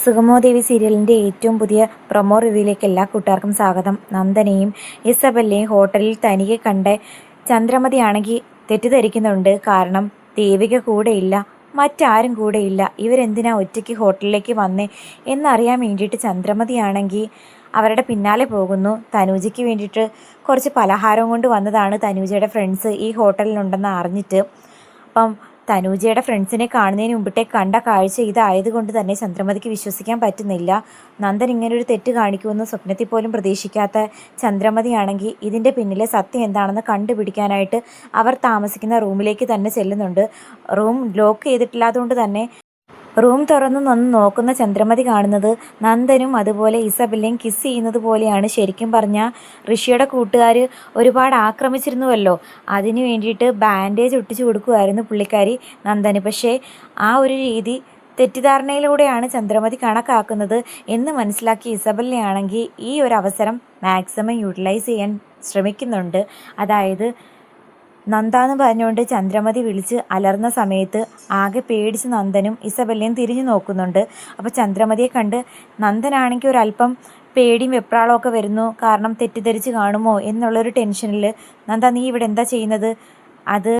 സുഗമോദേവി സീരിയലിൻ്റെ ഏറ്റവും പുതിയ പ്രൊമോ റിവ്യൂയിലേക്ക് എല്ലാ കൂട്ടുകാർക്കും സ്വാഗതം. നന്ദനയും ഇസബെല്ലയും ഹോട്ടലിൽ തനിയെ കണ്ട ചന്ദ്രമതിയാണെങ്കിൽ തെറ്റിദ്ധരിക്കുന്നുണ്ട്. കാരണം ദേവിക കൂടെയില്ല, മറ്റാരും കൂടെയില്ല. ഇവരെന്തിനാ ഒറ്റയ്ക്ക് ഹോട്ടലിലേക്ക് വന്നേ എന്നറിയാൻ വേണ്ടിയിട്ട് ചന്ദ്രമതിയാണെങ്കിൽ അവരുടെ പിന്നാലെ പോകുന്നു. തനൂജയ്ക്ക് വേണ്ടിയിട്ട് കുറച്ച് പലഹാരവും കൊണ്ട് വന്നതാണ് തനൂജയുടെ ഫ്രണ്ട്സ് ഈ ഹോട്ടലിലുണ്ടെന്ന് അറിഞ്ഞിട്ട്. അപ്പം തനൂജയുടെ ഫ്രണ്ട്സിനെ കാണുന്നതിന് മുമ്പിട്ടേ കണ്ട കാഴ്ച ഇതായതുകൊണ്ട് തന്നെ ചന്ദ്രമതിക്ക് വിശ്വസിക്കാൻ പറ്റുന്നില്ല. നന്ദൻ ഇങ്ങനൊരു തെറ്റ് കാണിക്കുമെന്ന് സ്വപ്നത്തിൽ പോലും പ്രതീക്ഷിക്കാത്ത ചന്ദ്രമതിയാണെങ്കിൽ ഇതിൻ്റെ പിന്നിലെ സത്യം എന്താണെന്ന് കണ്ടുപിടിക്കാനായിട്ട് അവർ താമസിക്കുന്ന റൂമിലേക്ക് തന്നെ ചെല്ലുന്നുണ്ട്. റൂം ലോക്ക് ചെയ്തിട്ടില്ലാത്തതുകൊണ്ട് തന്നെ റൂം തുറന്നു നിന്ന് നോക്കുന്ന ചന്ദ്രമതി കാണുന്നത് നന്ദനും അതുപോലെ ഇസബെല്ലയും കിസ് ചെയ്യുന്നത് പോലെയാണ്. ശരിക്കും പറഞ്ഞാൽ ഋഷിയുടെ കൂട്ടുകാർ ഒരുപാട് ആക്രമിച്ചിരുന്നുവല്ലോ, അതിന് വേണ്ടിയിട്ട് ബാൻഡേജ് ഒട്ടിച്ചു കൊടുക്കുമായിരുന്നു പുള്ളിക്കാരി നന്ദന്. പക്ഷേ ആ ഒരു രീതി തെറ്റിദ്ധാരണയിലൂടെയാണ് ചന്ദ്രമതി കണക്കാക്കുന്നത് എന്ന് മനസ്സിലാക്കി ഇസബെല്ലയാണെങ്കിൽ ഈ ഒരു അവസരം മാക്സിമം യൂട്ടിലൈസ് ചെയ്യാൻ ശ്രമിക്കുന്നുണ്ട്. അതായത് നന്ദാന്ന് പറഞ്ഞുകൊണ്ട് ചന്ദ്രമതി വിളിച്ച് അലർന്ന സമയത്ത് ആകെ പേടിച്ച് നന്ദനും ഇസബെല്ലയും തിരിഞ്ഞു നോക്കുന്നുണ്ട്. അപ്പോൾ ചന്ദ്രമതിയെ കണ്ട് നന്ദനാണെങ്കിൽ ഒരല്പം പേടിയും വെപ്രാളമൊക്കെ വരുന്നു. കാരണം തെറ്റിദ്ധരിച്ച് കാണുമോ എന്നുള്ളൊരു ടെൻഷനിൽ, നന്ദ നീ ഇവിടെ എന്താ ചെയ്യുന്നത്? അത്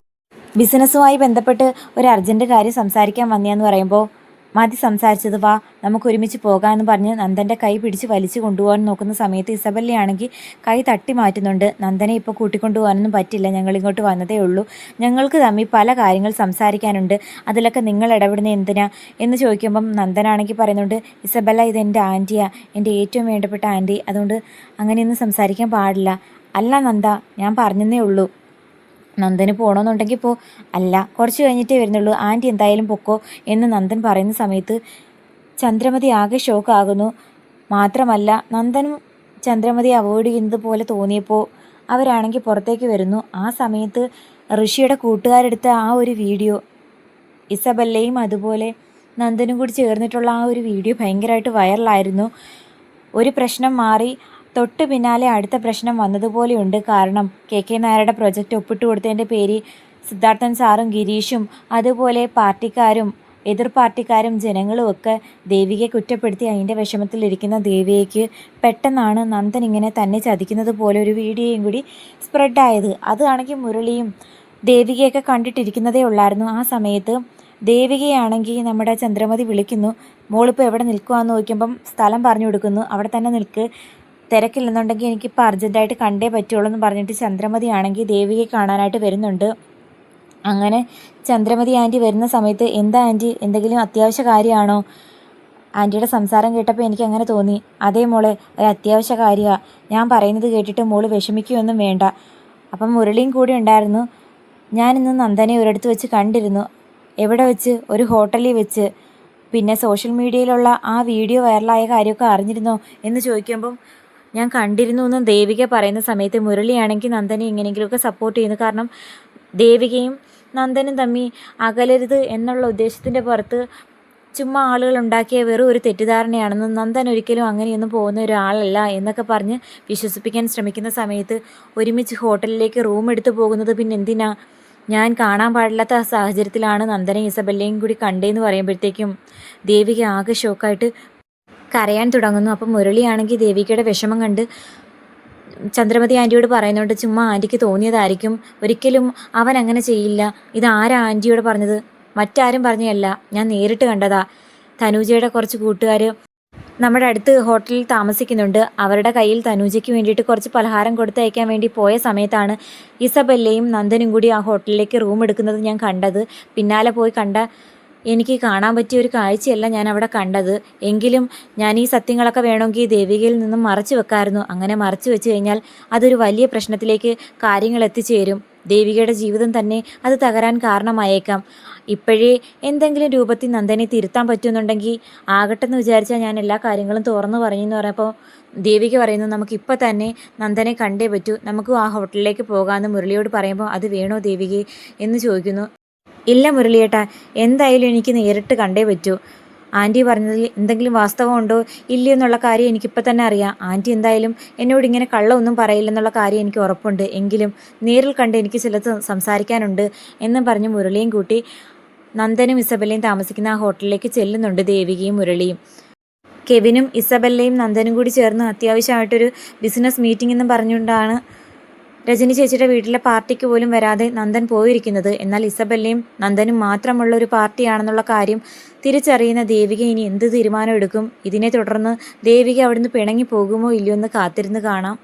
ബിസിനസ്സുമായി ബന്ധപ്പെട്ട് ഒരു അർജൻറ്റ് കാര്യം സംസാരിക്കാൻ വന്നതെന്ന് പറയുമ്പോൾ മതി സംസാരിച്ചത്, വാ നമുക്ക് ഒരുമിച്ച് പോകാമെന്ന് പറഞ്ഞ് നന്ദൻ്റെ കൈ പിടിച്ച് വലിച്ചു കൊണ്ടുപോകാൻ നോക്കുന്ന സമയത്ത് ഇസബെല്ലയാണെങ്കിൽ കൈ തട്ടി മാറ്റുന്നുണ്ട്. നന്ദനെ ഇപ്പോൾ കൂട്ടിക്കൊണ്ടുപോകാനൊന്നും പറ്റില്ല, ഞങ്ങളിങ്ങോട്ട് വന്നതേ ഉള്ളൂ, ഞങ്ങൾക്ക് തമ്മിൽ പല കാര്യങ്ങൾ സംസാരിക്കാനുണ്ട്, അതിലൊക്കെ നിങ്ങൾ ഇടപെടുന്ന എന്തിനാ എന്ന് ചോദിക്കുമ്പം നന്ദനാണെങ്കിൽ പറയുന്നുണ്ട്, ഇസബെല്ല ഇതെൻ്റെ ആൻറ്റിയാണ്, എൻ്റെ ഏറ്റവും വേണ്ടപ്പെട്ട ആൻറ്റി, അതുകൊണ്ട് അങ്ങനെയൊന്നും സംസാരിക്കാൻ പാടില്ല. അല്ല നന്ദ, ഞാൻ പറഞ്ഞതേ ഉള്ളൂ, നന്ദന് പോകണമെന്നുണ്ടെങ്കിൽ ഇപ്പോൾ, അല്ല കുറച്ച് കഴിഞ്ഞിട്ടേ വരുന്നുള്ളൂ, ആൻറ്റി എന്തായാലും പൊക്കോ എന്ന് നന്ദൻ പറയുന്ന സമയത്ത് ചന്ദ്രമതി ആകെ ഷോക്കാകുന്നു. മാത്രമല്ല നന്ദനും ചന്ദ്രമതി അവോയ്ഡ് ചെയ്യുന്നത് പോലെ തോന്നിയപ്പോൾ അവരാണെങ്കിൽ പുറത്തേക്ക് വരുന്നു. ആ സമയത്ത് ഋഷിയുടെ കൂട്ടുകാരെടുത്ത ആ ഒരു വീഡിയോ, ഇസബെല്ലയും അതുപോലെ നന്ദനും കൂടി ചേർന്നിട്ടുള്ള ആ ഒരു വീഡിയോ ഭയങ്കരമായിട്ട് വൈറലായിരുന്നു. ഒരു പ്രശ്നം മാറി തൊട്ട് പിന്നാലെ അടുത്ത പ്രശ്നം വന്നതുപോലെയുണ്ട്. കാരണം കെ നായരുടെ പ്രൊജക്റ്റ് ഒപ്പിട്ട് കൊടുത്തതിൻ്റെ പേര് സിദ്ധാർത്ഥൻ സാറും ഗിരീഷും അതുപോലെ പാർട്ടിക്കാരും എതിർ പാർട്ടിക്കാരും ജനങ്ങളും ഒക്കെ ദേവികയെ കുറ്റപ്പെടുത്തി അതിൻ്റെ വിഷമത്തിലിരിക്കുന്ന ദേവികയ്ക്ക് പെട്ടെന്നാണ് നന്ദൻ ഇങ്ങനെ തന്നെ ചതിക്കുന്നത് പോലെ ഒരു വീഡിയോയും കൂടി സ്പ്രെഡായത്. അതാണെങ്കിൽ മുരളിയും ദേവികയൊക്കെ കണ്ടിട്ടിരിക്കുന്നതേ ഉള്ളായിരുന്നു. ആ സമയത്ത് ദേവികയാണെങ്കിൽ നമ്മുടെ ചന്ദ്രമതി വിളിക്കുന്നു, മോളിപ്പോൾ എവിടെ നിൽക്കുവാന്ന് ചോദിക്കുമ്പം സ്ഥലം പറഞ്ഞു കൊടുക്കുന്നു. അവിടെ തന്നെ നിൽക്ക്, തിരക്കില്ലെന്നുണ്ടെങ്കിൽ എനിക്കിപ്പോൾ അർജൻറ്റായിട്ട് കണ്ടേ പറ്റുള്ളൂ എന്ന് പറഞ്ഞിട്ട് ചന്ദ്രമതി ആണെങ്കിൽ ദേവികയെ കാണാനായിട്ട് വരുന്നുണ്ട്. അങ്ങനെ ചന്ദ്രമതി ആൻറ്റി വരുന്ന സമയത്ത്, എന്താ ആൻറ്റി, എന്തെങ്കിലും അത്യാവശ്യ കാര്യമാണോ? ആൻറ്റിയുടെ സംസാരം കേട്ടപ്പോൾ എനിക്ക് അങ്ങനെ തോന്നി. അതേ മോളെ, ഒരു അത്യാവശ്യ കാര്യമാണ്, ഞാൻ പറയുന്നത് കേട്ടിട്ട് മോള് വിഷമിക്കുകയൊന്നും വേണ്ട. അപ്പം മുരളിയും കൂടി ഉണ്ടായിരുന്നു. ഞാനിന്ന് നന്ദനെ ഒരിടത്ത് വെച്ച് കണ്ടിരുന്നു. എവിടെ വെച്ച്? ഒരു ഹോട്ടലിൽ വെച്ച്. പിന്നെ സോഷ്യൽ മീഡിയയിലുള്ള ആ വീഡിയോ വൈറലായ കാര്യമൊക്കെ അറിഞ്ഞിരുന്നോ എന്ന് ചോദിക്കുമ്പം ഞാൻ കണ്ടിരുന്നു എന്ന് ദേവിക പറയുന്ന സമയത്ത് മുരളിയാണെങ്കിൽ നന്ദനെ എങ്ങനെയെങ്കിലുമൊക്കെ സപ്പോർട്ട് ചെയ്യുന്നു. കാരണം ദേവികയും നന്ദനും തമ്മിൽ അകലരുത് എന്നുള്ള ഉദ്ദേശത്തിൻ്റെ പുറത്ത് ചുമ്മാ ആളുകൾ ഉണ്ടാക്കിയ വെറും ഒരു തെറ്റിദ്ധാരണയാണെന്നും നന്ദൻ ഒരിക്കലും അങ്ങനെയൊന്നും പോകുന്ന ഒരാളല്ല എന്നൊക്കെ പറഞ്ഞ് വിശ്വസിപ്പിക്കാൻ ശ്രമിക്കുന്ന സമയത്ത് ഒരുമിച്ച് ഹോട്ടലിലേക്ക് റൂം എടുത്തു പോകുന്നത് പിന്നെ എന്തിനാ? ഞാൻ കാണാൻ പാടില്ലാത്ത സാഹചര്യത്തിലാണ് നന്ദനെയും ഇസബെല്ലയും കൂടി കണ്ടേന്ന് പറയുമ്പോഴത്തേക്കും ദേവിക ആകെ ഷോക്കായിട്ട് കരയാൻ തുടങ്ങുന്നു. അപ്പം മുരളിയാണെങ്കിൽ ദേവികയുടെ വിഷമം കണ്ട് ചന്ദ്രമതി ആൻറ്റിയോട് പറയുന്നുണ്ട്, ചുമ്മാ ആൻറ്റിക്ക് തോന്നിയതായിരിക്കും, ഒരിക്കലും അവൻ അങ്ങനെ ചെയ്യില്ല. ഇതാരാ ആൻറ്റിയോട് പറഞ്ഞത്? മറ്റാരും പറഞ്ഞതല്ല, ഞാൻ നേരിട്ട് കണ്ടതാ. തനൂജയുടെ കുറച്ച് കൂട്ടുകാർ നമ്മുടെ അടുത്ത് ഹോട്ടലിൽ താമസിക്കുന്നുണ്ട്. അവരുടെ കയ്യിൽ തനൂജയ്ക്ക് വേണ്ടിയിട്ട് കുറച്ച് പലഹാരം കൊടുത്തയക്കാൻ വേണ്ടി പോയ സമയത്താണ് ഇസബെല്ലയും നന്ദനും കൂടി ആ ഹോട്ടലിലേക്ക് റൂം എടുക്കുന്നത് ഞാൻ കണ്ടത്. പിന്നാലെ പോയി കണ്ട എനിക്ക് കാണാൻ പറ്റിയ ഒരു കാഴ്ചയല്ല ഞാൻ അവിടെ കണ്ടത്. എങ്കിലും ഞാൻ ഈ സത്യങ്ങളൊക്കെ വേണമെങ്കിൽ ദേവികയിൽ നിന്നും മറച്ചു വെക്കാമായിരുന്നു. അങ്ങനെ മറച്ചു വെച്ച് കഴിഞ്ഞാൽ അതൊരു വലിയ പ്രശ്നത്തിലേക്ക് കാര്യങ്ങൾ എത്തിച്ചേരും. ദേവികയുടെ ജീവിതം തന്നെ അത് തകരാൻ കാരണമായേക്കാം. ഇപ്പോഴേ എന്തെങ്കിലും രൂപത്തിൽ നന്ദനെ തിരുത്താൻ പറ്റുമെന്നുണ്ടെങ്കിൽ ആകട്ടെന്ന് വിചാരിച്ചാൽ ഞാൻ എല്ലാ കാര്യങ്ങളും തുറന്നു പറഞ്ഞെന്ന് പറഞ്ഞപ്പോൾ ദേവിക പറയുന്നു, നമുക്കിപ്പോൾ തന്നെ നന്ദനെ കണ്ടേ പറ്റൂ, നമുക്ക് ആ ഹോട്ടലിലേക്ക് പോകാമെന്ന് മുരളിയോട് പറയുമ്പോൾ അത് വേണോ ദേവികയെ എന്ന് ചോദിക്കുന്നു. ഇല്ല മുരളിയേട്ടാ, എന്തായാലും എനിക്ക് നേരിട്ട് കണ്ടേ പറ്റൂ. ആൻറ്റി പറഞ്ഞതിൽ എന്തെങ്കിലും വാസ്തവമുണ്ടോ ഇല്ലയോ എന്നുള്ള കാര്യം എനിക്കിപ്പോൾ തന്നെ അറിയാം. ആൻറ്റി എന്തായാലും എന്നോട് ഇങ്ങനെ കള്ളമൊന്നും പറയില്ലെന്നുള്ള കാര്യം എനിക്ക് ഉറപ്പുണ്ട്. എങ്കിലും നേരിൽ കണ്ട് എനിക്ക് ചിലത് സംസാരിക്കാനുണ്ട് എന്ന് പറഞ്ഞ് മുരളിയും കൂട്ടി നന്ദനും ഇസബെല്ലയും താമസിക്കുന്ന ആ ഹോട്ടലിലേക്ക് ചെല്ലുന്നുണ്ട് ദേവികയും മുരളിയും. കെവിനും ഇസബെല്ലയും നന്ദനും കൂടി ചേർന്ന് അത്യാവശ്യമായിട്ടൊരു ബിസിനസ് മീറ്റിംഗ് എന്നും പറഞ്ഞുകൊണ്ടാണ് രജനി ചേച്ചിയുടെ വീട്ടിലെ പാർട്ടിക്ക് പോലും വരാതെ നന്ദൻ പോയിരിക്കുന്നത്. എന്നാൽ ഇസബെല്ലയും നന്ദനും മാത്രമുള്ള ഒരു പാർട്ടിയാണെന്നുള്ള കാര്യം തിരിച്ചറിയുന്ന ദേവിക ഇനി എന്ത് തീരുമാനം എടുക്കും? ഇതിനെ തുടർന്ന് ദേവിക അവിടുന്ന് പിണങ്ങി പോകുമോ ഇല്ലയോ എന്ന് കാത്തിരുന്ന് കാണാം.